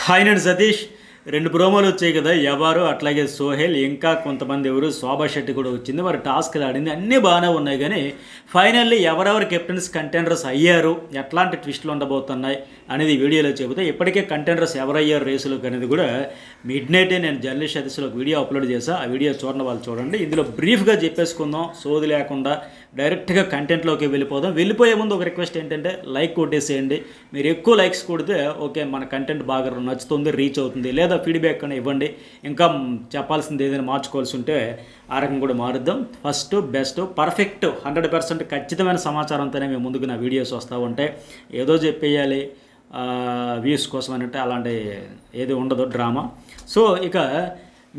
Hi నేను సతీష్. 2 ప్రోమోలు వచ్చాయి కదా, ఎవరు అట్లాగే సోహెల్, ఇంకా కొంతమంది ఎవరు శోభా శెట్టి కూడా వచ్చింది. మరి టాస్క్లు ఆడింది, అన్నీ బాగానే ఉన్నాయి. కానీ ఫైనల్లీ ఎవరెవరు కెప్టెన్స్ కంటెండర్స్ అయ్యారు, ఎట్లాంటి ట్విస్టులు ఉండబోతున్నాయి అనేది వీడియోలో చెబితే, ఇప్పటికే కంటెండర్స్ ఎవరయ్యారు రేసులోకి అనేది కూడా మిడ్ నైటే నేను జర్నలిస్ట్ సదస్సులో వీడియో అప్లోడ్ చేశాను. ఆ వీడియో చూడండి, వాళ్ళు చూడండి. ఇందులో బ్రీఫ్గా చెప్పేసుకుందాం, సోది లేకుండా డైరెక్ట్గా కంటెంట్లోకి వెళ్ళిపోదాం. వెళ్ళిపోయే ముందు ఒక రిక్వెస్ట్ ఏంటంటే లైక్ కొట్టేసేయండి. మీరు ఎక్కువ లైక్స్ కొడితే ఓకే, మన కంటెంట్ బాగా నచ్చుతుంది, రీచ్ అవుతుంది. లేదా ఫీడ్బ్యాక్ అని ఇవ్వండి, ఇంకా చెప్పాల్సింది ఏదైనా మార్చుకోవాల్సి ఉంటే ఆ రకం కూడా మారుద్దాం. ఫస్ట్ బెస్ట్ పర్ఫెక్ట్ 100% ఖచ్చితమైన సమాచారంతోనే మేము ముందుకు నా వీడియోస్ వస్తూ ఉంటాయి. ఏదో చెప్పేయాలి వ్యూస్ కోసం అంటే అలాంటి ఏది ఉండదు డ్రామా. సో ఇక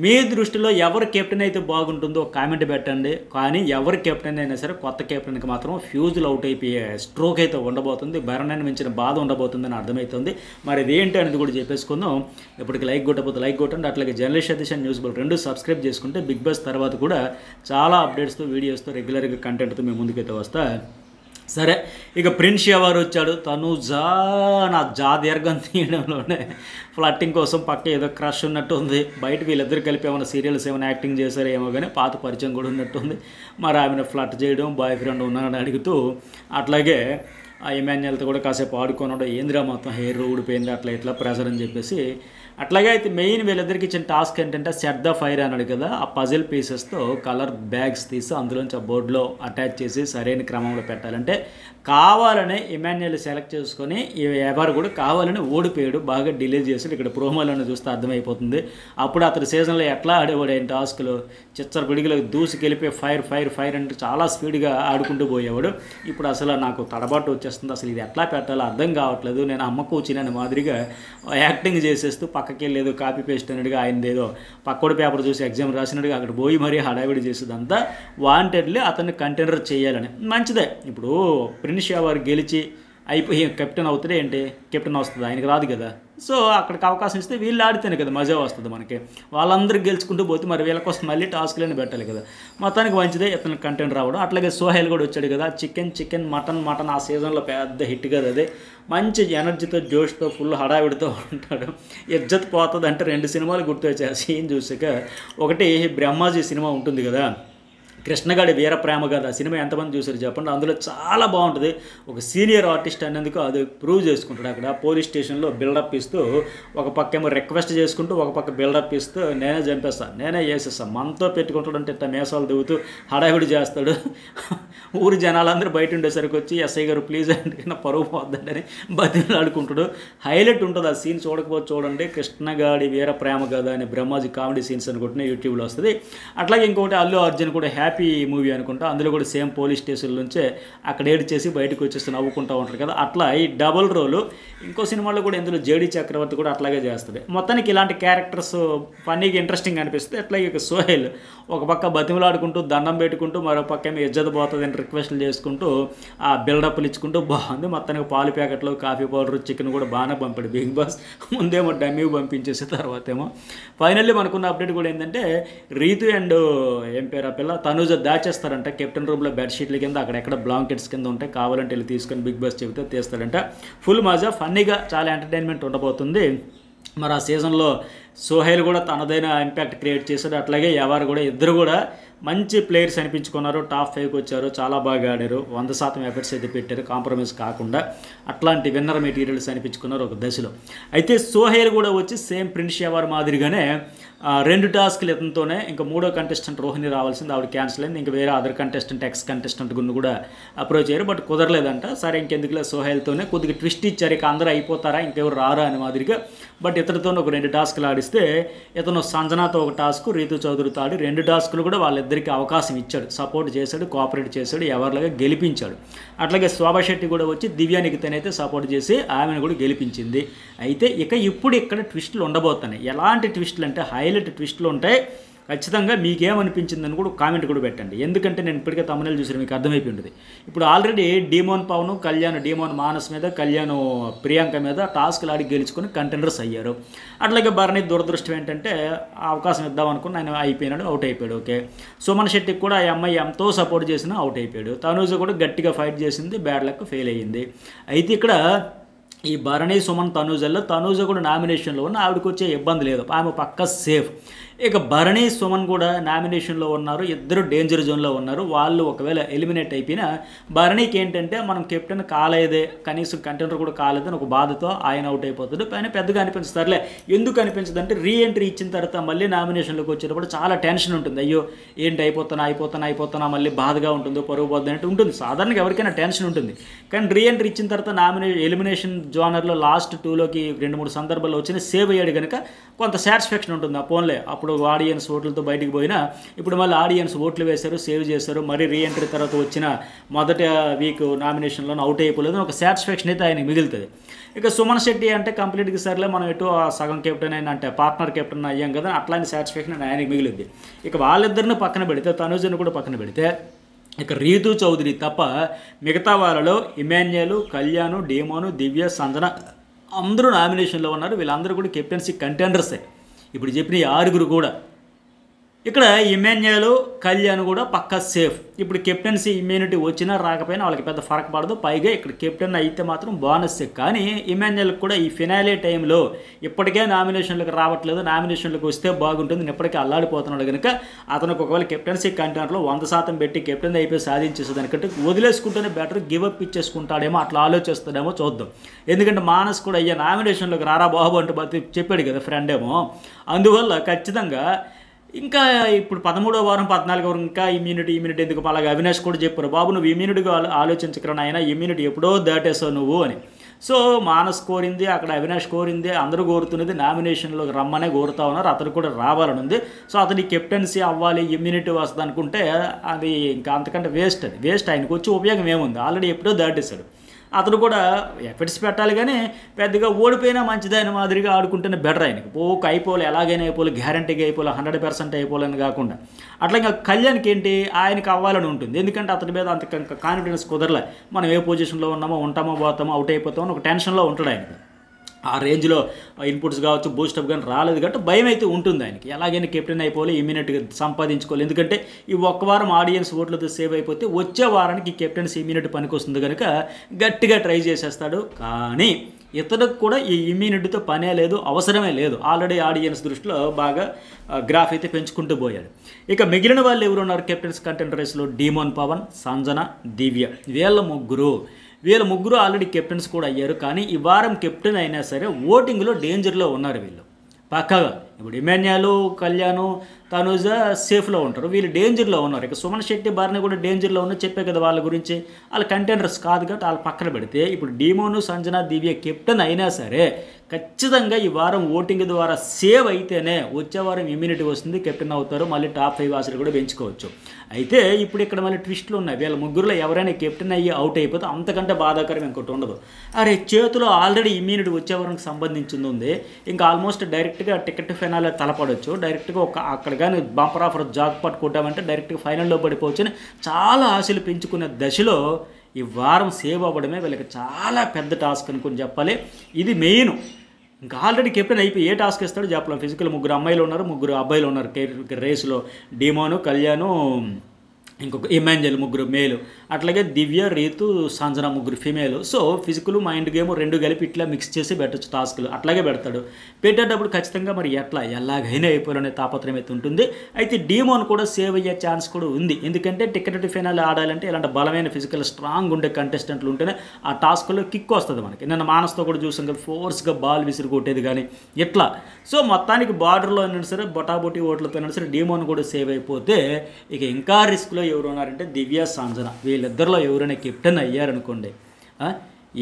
మీ దృష్టిలో ఎవరు కెప్టెన్ అయితే బాగుంటుందో కామెంట్ పెట్టండి. కానీ ఎవరు కెప్టెన్ అయినా సరే కొత్త కెప్టెన్కి మాత్రం ఫ్యూజులు అవుట్ అయిపోయే స్ట్రోక్ అయితే ఉండబోతుంది, భరణాన్ని మించిన బాధ ఉండబోతుందని అర్థమవుతుంది. మరి ఇది ఏంటి అనేది కూడా చెప్పేసుకుందాం. ఇప్పటికి లైక్ కొట్టకపోతే లైక్ కొట్టండి. అట్లాగే journalist Satish and news bull 2 subscribe చేసుకుంటే బిగ్ బాస్ తర్వాత కూడా చాలా అప్డేట్స్తో వీడియోస్తో రెగ్యులర్గా కంటెంట్తో మేము ముందుకైతే వస్తా. సరే, ఇక ప్రిన్స్ ఎవరు వచ్చాడు, తనుజా నా దీర్ఘం తీయడంలోనే ఫ్లట్టింగ్ కోసం పక్క ఏదో క్రష్ ఉన్నట్టు ఉంది. బయట వీళ్ళిద్దరు కలిపి ఏమైనా సీరియల్స్ ఏమైనా యాక్టింగ్ చేశారో ఏమో, కానీ పాత పరిచయం కూడా ఉన్నట్టుంది. మరి ఆమెను ఫ్లట్ చేయడం, బాయ్ ఫ్రెండ్ ఉన్నానని అడుగుతూ, అట్లాగే ఆ ఇమాన్యుయల్తో కూడా కాసేపు ఆడుకోనడం, ఏంద్రా మొత్తం హెయిర్ ఊడిపోయింది అట్లా ఇట్లా ప్రెషర్ అని చెప్పేసి. అట్లాగే అయితే మెయిన్ వీళ్ళిద్దరికి ఇచ్చిన టాస్క్ ఏంటంటే సెట్ ద ఫైర్ అన్నాడు కదా, ఆ పజిల్ పీసెస్తో కలర్ బ్యాగ్స్ తీసి అందులోంచి ఆ బోర్డులో అటాచ్ చేసి సరైన క్రమంలో పెట్టాలంటే కావాలని ఇమాన్యుయల్ సెలెక్ట్ చేసుకొని ఎవరు కూడా కావాలని ఓడిపోయాడు, బాగా డిలే చేసాడు. ఇక్కడ ప్రోమోలను చూస్తే అర్థమైపోతుంది. అప్పుడు అతని సీజన్లో ఎట్లా ఆడేవాడు ఆయన టాస్క్లో, చిచ్చర పిడిగిలో దూసుకెళ్ళిపోయి ఫైర్ ఫైర్ ఫైర్ అంటే చాలా స్పీడ్గా ఆడుకుంటూ పోయేవాడు. ఇప్పుడు అసలు నాకు తడబాటు వచ్చేస్తుంది, అసలు ఇది ఎట్లా పెట్టాలో అర్థం కావట్లేదు. నేను అమ్మ కూర్చుని మాదిరిగా యాక్టింగ్ చేసేస్తూ పక్కకి వెళ్ళేదో కాపీ పేస్ట్ అన్నట్టుగా ఆయన ఏదో పక్కోడి పేపర్ చూసి ఎగ్జామ్ రాసినట్టుగా అక్కడ పోయి మరీ హడావిడి చేసేదంతా వాంటెడ్లీ అతన్ని కంటెండర్ చేయాలని. మంచిదే, ఇప్పుడు ప్రిన్స్ ఎవరు గెలిచి అయిపోయి కెప్టెన్ అవుతాడే ఏంటి, కెప్టెన్ వస్తుంది, ఆయనకి రాదు కదా. సో అక్కడికి అవకాశం ఇస్తే వీళ్ళు ఆడితేనే కదా మజా వస్తుంది మనకి. వాళ్ళందరూ గెలుచుకుంటూ పోతే మరి వీళ్ళ కోసం మళ్ళీ టాస్క్లని పెట్టాలి కదా. మొత్తానికి మంచిదే ఇతనికి కంటెంట్ రావడం. అట్లాగే సోహెల్ కూడా వచ్చాడు కదా, చికెన్ మటన్ ఆ సీజన్లో పెద్ద హిట్ కదా. అదే మంచి ఎనర్జీతో జోష్తో ఫుల్ హడావిడితో ఉంటాడు. ఇజ్జత్ పోతుంది అంటే 2 సినిమాలు గుర్తు వచ్చాయి. ఆ సీన్ చూసాక ఒకటి బ్రహ్మాజీ సినిమా ఉంటుంది కదా, కృష్ణగాడి వీర ప్రేమ కదా, సినిమా ఎంతమంది చూసారు చెప్పండి. అందులో చాలా బాగుంటుంది. ఒక సీనియర్ ఆర్టిస్ట్ అనేందుకు అది ప్రూవ్ చేసుకుంటాడు. అక్కడ పోలీస్ స్టేషన్లో బిల్డప్ ఇస్తూ ఒక పక్క ఏమో రిక్వెస్ట్ చేసుకుంటూ ఒక పక్క బిల్డప్ ఇస్తూ నేనే చంపేస్తాను, నేనే చేసేస్తాను, మనతో పెట్టుకుంటాడు అంటే ఇట్లా మేసాలు దిగుతూ హడావిడి చేస్తాడు. ఊరి జనాలందరూ బయట ఉండేసరికి వచ్చి ఎస్ఐ గారు ప్లీజ్ అంటే పరువు పోద్దండి బతిలాడుకుంటాడు. హైలైట్ ఉంటుంది ఆ సీన్, చూడకపోతే చూడండి. కృష్ణగాడి వీర ప్రేమ కదా అని బ్రహ్మాజీ కామెడీ సీన్స్ అనుకుంటున్నా యూట్యూబ్లో వస్తుంది. అట్లాగే ఇంకొకటి అల్లు అర్జున్ కూడా హ్యాపీ మూవీ అనుకుంటా, అందులో కూడా సేమ్ పోలీస్ స్టేషన్ నుంచే అక్కడ ఏడు చేసి బయటకు వచ్చేసి నవ్వుకుంటూ ఉంటారు కదా. అట్లా ఈ డబుల్ రోలు ఇంకో సినిమాలో కూడా ఇందులో జేడీ చక్రవర్తి కూడా అట్లాగే చేస్తుంది. మొత్తానికి ఇలాంటి క్యారెక్టర్స్ ఫన్నీగా ఇంట్రెస్టింగ్ అనిపిస్తుంది. అట్లాగే సోహెల్ ఒక పక్క బతిమలాడుకుంటూ దండం పెట్టుకుంటూ మరో పక్క ఏమో ఇజ్జత్ పోతుంది అని రిక్వెస్ట్లు చేసుకుంటూ ఆ బిల్డప్లు ఇచ్చుకుంటూ బాగుంది. మొత్తానికి పాలు ప్యాకెట్లు, కాఫీ పౌడర్, చికెన్ కూడా బాగానే పంపాడు బిగ్ బాస్. ముందేమో డమ్మీ పంపించేసి తర్వాత ఏమో ఫైనల్లీ మనకున్న అప్డేట్ కూడా ఏంటంటే రీతు అండ్ ఏం పేరు ఆ పిల్ల తనుజ దాచేస్తారంట కెప్టెన్ రూమ్లో బెడ్షీట్ల కింద, అక్కడెక్కడ బ్లాంకెట్స్ కింద ఉంటాయి, కావాలంటే వెళ్ళి తీసుకొని బిగ్ బాస్ చెబితే తీస్తాడంట. ఫుల్ మజా ఫన్నీగా చాలా ఎంటర్టైన్మెంట్ ఉండబోతుంది. మరి ఆ సీజన్లో సోహెల్ కూడా తనదైన ఇంపాక్ట్ క్రియేట్ చేశాడు. అట్లాగే ఎవరు కూడా ఇద్దరు కూడా మంచి ప్లేయర్స్ అనిపించుకున్నారు, టాప్ 5కి వచ్చారు, చాలా బాగా ఆడారు, 100% ఎఫర్ట్స్ అయితే పెట్టారు, కాంప్రమైజ్ కాకుండా అట్లాంటి విన్నర్ మెటీరియల్స్ అనిపించుకున్నారు ఒక దశలో. అయితే సోహెల్ కూడా వచ్చి సేమ్ ప్రిన్స్ ఎవర్ మాదిరిగానే 2 టాస్క్లు ఇతనితోనే, ఇంకా 3వ కంటెస్టెంట్ రోహిణి రావాల్సింది, ఆవిడ క్యాన్సిల్ అయింది. ఇంకా వేరే అదర్ కంటెస్టెంట్ ఎక్స్ కంటెస్టెంట్ గురించి కూడా అప్రోచ్ అయ్యారు, బట్ కుదరలేదంట. సరే ఇంకెందుకులే సోహెల్తోనే కొద్దిగా ట్విస్ట్ ఇచ్చారు, ఇక అందరూ అయిపోతారా ఇంకెవరు రారా అని మాదిరిగా. బట్ ఇతనితో ఒక 2 టాస్క్లు ఆడిస్తే ఇతను సంజనాతో ఒక టాస్క్, రీతు చౌదరితో ఆడి 2 టాస్కులు కూడా వాళ్ళిద్దరికీ అవకాశం ఇచ్చాడు, సపోర్ట్ చేశాడు, కోఆపరేట్ చేశాడు, ఎవరిలాగా గెలిపించాడు. అట్లాగే శోభా శెట్టి కూడా వచ్చి దివ్యానికి తనైతే సపోర్ట్ చేసి ఆమెను కూడా గెలిపించింది. అయితే ఇప్పుడు ఇక్కడ ట్విస్టులు ఉండబోతున్నాయి. ఎలాంటి ట్విస్టులు అంటే హైలైట్ ట్విస్టులు ఉంటాయి. ఖచ్చితంగా మీకేమనిపించిందని కూడా కామెంట్ కూడా పెట్టండి. ఎందుకంటే నేను ఇప్పటికే తమిళ చూసాను, మీకు అర్థమైపోయి ఉంటుంది. ఇప్పుడు already demon Pavan, demon Manas మీద, కళ్యాణ్ ప్రియాంక మీద టాస్క్లు ఆడి గెలుచుకొని కంటెండర్స్ అయ్యారు. అట్లాగే భరణి దురదృష్టం ఏంటంటే అవకాశం ఇద్దాం అనుకుని ఆయన అయిపోయినాడు, అవుట్ అయిపోయాడు. ఓకే, సుమన్ శెట్టికి కూడా ఆ అమ్మాయి ఎంతో సపోర్ట్ చేసినా అవుట్ అయిపోయాడు. తనూజ కూడా గట్టిగా ఫైట్ చేసింది, బ్యాడ్ లక్ ఫెయిల్ అయ్యింది. అయితే ఇక్కడ ఈ భరణి, సుమన్, తనూజల్లో తనూజ కూడా నామినేషన్లో ఉన్న, ఆవిడకి వచ్చే ఇబ్బంది లేదు, ఆమె పక్క సేఫ్. ఇక భరణి, సుమన్ కూడా నామినేషన్లో ఉన్నారు, ఇద్దరు డేంజర్ జోన్లో ఉన్నారు. వాళ్ళు ఒకవేళ ఎలిమినేట్ అయిపోయినా భరణికి ఏంటంటే మనం కెప్టెన్ కాలేదే, కనీసం కంటెండర్ కూడా కాలేదని ఒక బాధతో ఆయన అవుట్ అయిపోతాడు. కానీ పెద్దగా అనిపించదులే. ఎందుకు అనిపించదు అంటే రీ ఎంట్రీ ఇచ్చిన తర్వాత మళ్ళీ నామినేషన్లోకి వచ్చేటప్పుడు చాలా టెన్షన్ ఉంటుంది. అయ్యో ఏంటి అయిపోతానా మళ్ళీ బాధగా ఉంటుంది, పరుగు పోద్ది అంటే ఉంటుంది. సాధారణంగా ఎవరికైనా టెన్షన్ ఉంటుంది. కానీ రీ ఎంట్రీ ఇచ్చిన తర్వాత ఎలిమినేషన్ జోనర్లో లాస్ట్ 2లోకి 2-3 సందర్భాల్లో వచ్చిన సేవ్ అయ్యాడు కనుక కొంత సాటిస్ఫాక్షన్ ఉంటుంది. ఆ ఫోన్లే అప్పుడు ఆడియన్స్ ఓట్లతో బయటికి పోయినా ఇప్పుడు మళ్ళీ ఆడియన్స్ ఓట్లు వేశారు, సేవ్ చేశారు. మరి రీ ఎంట్రీ తర్వాత వచ్చిన మొదటి వీక్ నామినేషన్లో అవుట్ అయిపోలేదు, ఒక సాటిస్ఫాక్షన్ అయితే ఆయనకి మిగులుతుంది. ఇక సుమన్ శెట్టి అంటే కంప్లీట్గా సర్లే మనం ఎటు సగం కెప్టెన్ అయినా అంటే పార్ట్నర్ కెప్టెన్ అయ్యాం కదా, అట్లాంటి సాటిస్ఫాక్షన్ ఆయనకి మిగిలింది. ఇక వాళ్ళిద్దరిని పక్కన పెడితే, తనుజను కూడా పక్కన పెడితే, ఇక రీతు చౌదరి తప్ప మిగతా వాళ్ళలో ఇమాన్యుయల్, కళ్యాణ్, డీమోను, దివ్య, సంజన అందరూ నామినేషన్లో ఉన్నారు. వీళ్ళందరూ కూడా కెప్టెన్సీ కంటెండర్సే. ఇప్పుడు చెప్పిన ఈ 6 కూడా. ఇక్కడ ఇమాన్యుయల్, కళ్యాణ్ కూడా పక్కా సేఫ్. ఇప్పుడు కెప్టెన్సీ ఇమ్యూనిటీ వచ్చినా రాకపోయినా వాళ్ళకి పెద్ద ఫరక్ పడదు. పైగా ఇక్కడ కెప్టెన్ అయితే మాత్రం బోనస్సే. కానీ ఇమాన్యుయల్కి కూడా ఈ ఫినాలే టైంలో ఇప్పటికే నామినేషన్లకు రావట్లేదు, నామినేషన్లకు వస్తే బాగుంటుంది, ఇప్పటికే అల్లాడిపోతున్నాడు కనుక అతనికి ఒకవేళ కెప్టెన్సీ కంటెంట్లో 100% పెట్టి కెప్టెన్ అయిపోయి సాధించేసేదానికంటే వదిలేసుకుంటేనే బెటర్, గివప్ ఇచ్చేసుకుంటాడేమో, అట్లా ఆలోచిస్తాడేమో చూద్దాం. ఎందుకంటే మానస్ కూడా అయ్యా నామినేషన్లోకి రారా బాబు అంటే చెప్పాడు కదా ఫ్రెండ్ ఏమో. అందువల్ల ఖచ్చితంగా ఇంకా ఇప్పుడు 13వ వారం 14వ వారం ఇంకా ఇమ్యూనిటీ ఎందుకు అలాగే అవినాష్ కూడా చెప్పారు, బాబు నువ్వు ఇమ్యూనిటీగా ఆలోచించకరా నాయన, ఇమ్యూనిటీ ఎప్పుడో దాటేసావు నువ్వు అని. సో మానస్ కోరింది, అక్కడ అవినాష్ కోరింది, అందరూ కోరుతున్నది నామినేషన్లోకి రమ్మనే కోరుతా ఉన్నారు. అతను కూడా రావాలని ఉంది. సో అతని కెప్టెన్సీ అవ్వాలి, ఇమ్యూనిటీ వస్తుంది అనుకుంటే అది ఇంకా అంతకంటే వేస్ట్. ఆయనకు వచ్చి ఉపయోగం ఏముంది, ఆల్రెడీ ఎప్పుడో దాటేశాడు. అతను కూడా ఎఫర్ట్స్ పెట్టాలి, కానీ పెద్దగా ఓడిపోయినా మంచిదైన మాదిరిగా ఆడుకుంటేనే బెటర్. ఆయనకి అయిపోలే, ఎలాగైనా అయిపోలే, గ్యారంటీగా అయిపోలే, 100% అయిపోలేని కాకుండా. అట్లా ఇంకా కళ్యాణ్కి ఏంటి, ఆయనకి అవ్వాలని ఉంటుంది. ఎందుకంటే అతని మీద అంత కాన్ఫిడెన్స్ కుదరలే. మనం ఏ పొజిషన్లో ఉన్నామో, ఉంటామో, పోతామో, అవుట్ అయిపోతామో అని ఒక టెన్షన్లో ఉంటాడు ఆయనకి. ఆ రేంజ్లో ఇన్పుట్స్ కావచ్చు, బూస్టప్ కానీ రాలేదు కాబట్టి భయం అయితే ఉంటుంది ఆయనకి. ఎలాగైనా కెప్టెన్ అయిపోవాలి, ఇమ్యూనిటీగా సంపాదించుకోవాలి. ఎందుకంటే ఈ ఒక్క వారం ఆడియన్స్ ఓట్లతో సేవ్ అయిపోతే వచ్చే వారానికి కెప్టెన్సీ ఇమ్యూనిటీ పనికి వస్తుంది కనుక గట్టిగా ట్రై చేసేస్తాడు. కానీ ఇతనికి కూడా ఈ ఇమ్యూనిటీతో పనే లేదు, అవసరమే లేదు. ఆల్రెడీ ఆడియన్స్ దృష్టిలో బాగా గ్రాఫ్ అయితే పెంచుకుంటూ పోయాడు. ఇక మిగిలిన వాళ్ళు ఎవరు ఉన్నారు కెప్టెన్స్ కంటెంట్ రేస్లో? డీమోన్ పవన్, సంజన, దివ్య. వీళ్ళ ముగ్గురు ఆల్రెడీ కెప్టెన్స్ కూడా అయ్యారు. కానీ ఈ వారం కెప్టెన్ అయినా సరే ఓటింగ్లో డేంజర్లో ఉన్నారు వీళ్ళు పక్కగా. ఇప్పుడు ఇమాన్యుయల్, కళ్యాణ్, తనుజ సేఫ్లో ఉంటారు, వీళ్ళు డేంజర్లో ఉన్నారు. ఇక సుమన్ శెట్టి, భరణి కూడా డేంజర్లో ఉన్నారు. చెప్పే కదా వాళ్ళ గురించి, వాళ్ళ కంటెండర్స్ కాదు కాబట్టి వాళ్ళు పక్కన పెడితే ఇప్పుడు డీమోను, సంజన, దివ్య కెప్టెన్ అయినా సరే ఖచ్చితంగా ఈ వారం ఓటింగ్ ద్వారా సేవ్ అయితేనే వచ్చే వారం ఇమ్యూనిటీ వస్తుంది, కెప్టెన్ అవుతారు, మళ్ళీ టాప్ 5 ఆశలు కూడా పెంచుకోవచ్చు. అయితే ఇప్పుడు ఇక్కడ మళ్ళీ ట్విస్టులు ఉన్నాయి. వీళ్ళ ముగ్గురులో ఎవరైనా కెప్టెన్ అయ్యి అవుట్ అయిపోతే అంతకంటే బాధాకరం ఇంకోటి ఉండదు. అరే చేతిలో ఆల్రెడీ ఇమ్యూనిటీ వచ్చే వారానికి సంబంధించింది ఉంది, ఇంకా ఆల్మోస్ట్ డైరెక్ట్గా టికెట్ ఫైనల్ తలపడవచ్చు, డైరెక్ట్గా అక్కడ కానీ బంపర్ ఆఫర్ జాక్ పట్టుకుంటామంటే డైరెక్ట్గా ఫైనల్లో పడిపోవచ్చు అని చాలా ఆశలు పెంచుకునే దశలో ఈ వారం సేవ్ అవ్వడమే వీళ్ళకి చాలా పెద్ద టాస్క్ అనుకుని చెప్పాలి. ఇది మెయిన్. ఇంకా ఆల్రెడీ కెప్టెన్ అయిపోయి ఏ టాస్క్ ఇస్తాడో చెప్పలేం. ఫిజికల్ 3 అమ్మాయిలు ఉన్నారు, 3 అబ్బాయిలు ఉన్నారు రేసులో. డీమోను, కళ్యాణ్, ఇంకొక ఇమాన్యుయల్ 3 మేలు, అట్లాగే Divya, Ritu, Sanjana 3 female. So physical, mind game 2 కలిపి ఇట్లా మిక్స్ చేసి పెట్టచ్చు టాస్క్లు. అట్లాగే పెడతాడు. పెట్టేటప్పుడు ఖచ్చితంగా మరి ఎలాగైనా అయిపోవాలనే తాపత్రయం అయితే ఉంటుంది. అయితే డీమోన్ కూడా సేవ్ అయ్యే ఛాన్స్ కూడా ఉంది. ఎందుకంటే టికెట్ ఫైనల్ ఆడాలంటే ఇలాంటి బలమైన ఫిజికల్ స్ట్రాంగ్ ఉండే కంటెస్టెంట్లు ఉంటేనే ఆ టాస్క్లో కిక్ వస్తుంది మనకి. నిన్న మానస్తో కూడా చూసాం కదా, ఫోర్స్గా బాల్ విసిరి కొట్టేది కానీ ఇట్లా. సో మొత్తానికి బార్డర్లో అయినా సరే, బొటాబొటీ ఓట్లతో అయినా సరే డీమోన్ కూడా సేవ్ అయిపోతే ఇక ఇంకా రిస్క్లో ఎవరు ఉన్నారంటే దివ్య, సంజన. వీళ్ళిద్దరిలో ఎవరైనా కెప్టెన్ అయ్యారనుకోండి,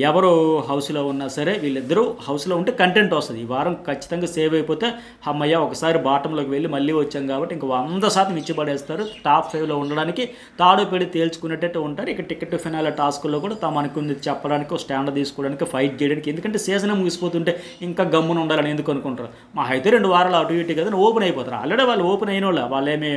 ఎవరు హౌస్లో ఉన్నా సరే వీళ్ళిద్దరూ హౌస్లో ఉంటే కంటెంట్ వస్తుంది. ఈ వారం ఖచ్చితంగా సేవ్ అయిపోతే అమ్మయ్య ఒకసారి బాటంలోకి వెళ్ళి మళ్ళీ వచ్చాం కాబట్టి ఇంకా 100% ఇచ్చిపడేస్తారు. టాప్ 5లో ఉండడానికి తాడు పెడి తేల్చుకునేటట్టు ఉంటారు. ఇక టికెట్ ఫినాల టాస్కుల్లో కూడా తాము అనుకుంది చెప్పడానికి, ఒక స్టాండ్ తీసుకోవడానికి, ఫైట్ చేయడానికి. ఎందుకంటే సీజన్ ముగిసిపోతుంటే ఇంకా గమ్మున ఉండాలని ఎందుకు అనుకుంటారు? మా అయితే 2 వారాలు అటు ఇటు కదా ఓపెన్ అయిపోతారు. ఆల్రెడీ వాళ్ళు ఓపెన్ అయిన వాళ్ళేమీ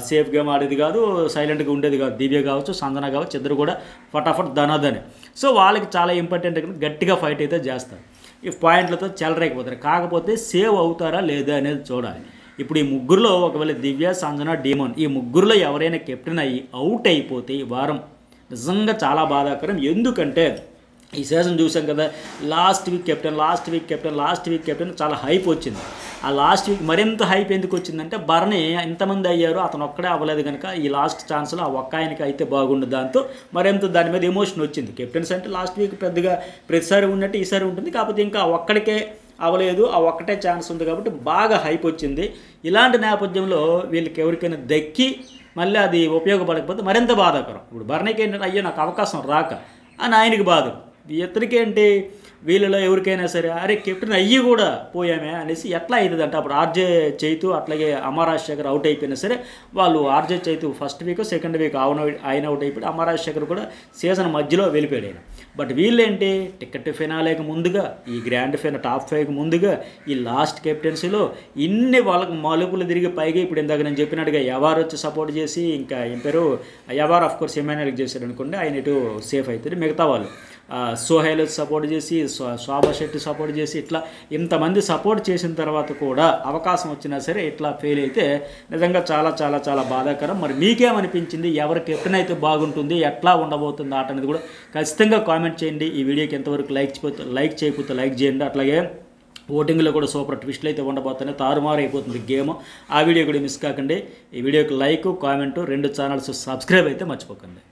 సేఫ్ గేమ్ ఆడేది కాదు, సైలెంట్గా ఉండేది కాదు. దివ్య కావచ్చు, సంజన కావచ్చు, ఇద్దరు కూడా ఫటాఫట్ ధనాదని. సో వాళ్ళకి చాలా ఇంపార్టెంట్, గట్టిగా ఫైట్ అయితే చేస్తారు. ఈ పాయింట్లతో చెలరేకపోతారు. కాకపోతే సేవ్ అవుతారా లేదా అనేది చూడాలి. ఇప్పుడు ఈ ముగ్గురులో ఒకవేళ దివ్య, సంజన, డీమోన్ ఈ ముగ్గురులో ఎవరైనా కెప్టెన్ అయ్యి అవుట్ అయిపోతే ఈ వారం నిజంగా చాలా బాధాకరం. ఎందుకంటే ఈ సీజన్ చూసాం కదా, లాస్ట్ వీక్ కెప్టెన్ చాలా హైప్ వచ్చింది. ఆ లాస్ట్ వీక్ మరింత హైప్ ఎందుకు వచ్చిందంటే బర్నీ ఎంతమంది అయ్యారు, అతను ఒక్కడే అవ్వలేదు కనుక ఈ లాస్ట్ ఛాన్స్లో ఆ ఒక్క ఆయనకి అయితే బాగుండు, దాంతో మరింత దాని మీద ఎమోషన్ వచ్చింది. కెప్టెన్స్ అంటే లాస్ట్ వీక్ పెద్దగా ప్రతిసారి ఉన్నట్టు ఈసారి ఉంటుంది, కాకపోతే ఇంకా ఒక్కడికే అవ్వలేదు, ఆ ఒక్కటే ఛాన్స్ ఉంది కాబట్టి బాగా హైప్ వచ్చింది. ఇలాంటి నేపథ్యంలో వీళ్ళకి ఎవరికైనా దక్కి మళ్ళీ అది ఉపయోగపడకపోతే మరింత బాధాకరం. ఇప్పుడు బర్నీకి ఏంటంటే అయ్యో నాకు అవకాశం రాక అని ఆయనకి బాధ. ఇతనికేంటి వీళ్ళలో ఎవరికైనా సరే అరే కెప్టెన్ అయ్యి కూడా పోయామే అనేసి ఎట్లా అవుతుంది అంటే అప్పుడు ఆర్జే చైతు అట్లాగే అమర్ రాజశేఖర్ అవుట్ అయిపోయినా సరే వాళ్ళు RJ Chaitu first week second week ఆయన అవుట్ అయిపోయి అమర్ రాజశేఖర్ కూడా సీజన్ మధ్యలో వెళ్ళిపోయాడు ఆయన. బట్ వీళ్ళేంటి టికెట్ ఫినాలేకి ముందుగా ఈ గ్రాండ్ ఫినా టాప్ 5కి ముందుగా ఈ లాస్ట్ కెప్టెన్సీలో ఇన్ని వాళ్ళకు మలుపులు తిరిగి పైగా ఇప్పుడు ఇందాక నేను చెప్పినట్టుగా ఎవరు వచ్చి సపోర్ట్ చేసి ఇంకా ఏం పేరు ఎవరు ఆఫ్ కోర్స్ ఎమ్మెన్యేలకు చేశారు అనుకోండి, ఆయన ఇటు సేఫ్ అవుతుంది. మిగతా వాళ్ళు సోహెల్ సపోర్ట్ చేసి శోభా శెట్టి సపోర్ట్ చేసి ఇట్లా ఇంతమంది సపోర్ట్ చేసిన తర్వాత కూడా అవకాశం వచ్చినా సరే ఇట్లా ఫెయిల్ అయితే నిజంగా చాలా చాలా చాలా బాధాకరం. మరి మీకేమనిపించింది, ఎవరి కెప్టెన్ అయితే బాగుంటుంది, ఎట్లా ఉండబోతుంది ఆట అనేది కూడా ఖచ్చితంగా కామెంట్ చేయండి. ఈ వీడియోకి ఎంతవరకు లైక్ చేయకపోతే లైక్ చేయండి. అట్లాగే ఓటింగ్లో కూడా సూపర్ ట్విస్ట్లు అయితే ఉండబోతున్నాయి, తారుమారు అయిపోతుంది గేమ్. ఆ వీడియో కూడా మిస్ కాకండి. ఈ వీడియోకి లైక్ కామెంటు 2 ఛానల్స్ సబ్స్క్రైబ్ అయితే మర్చిపోకండి.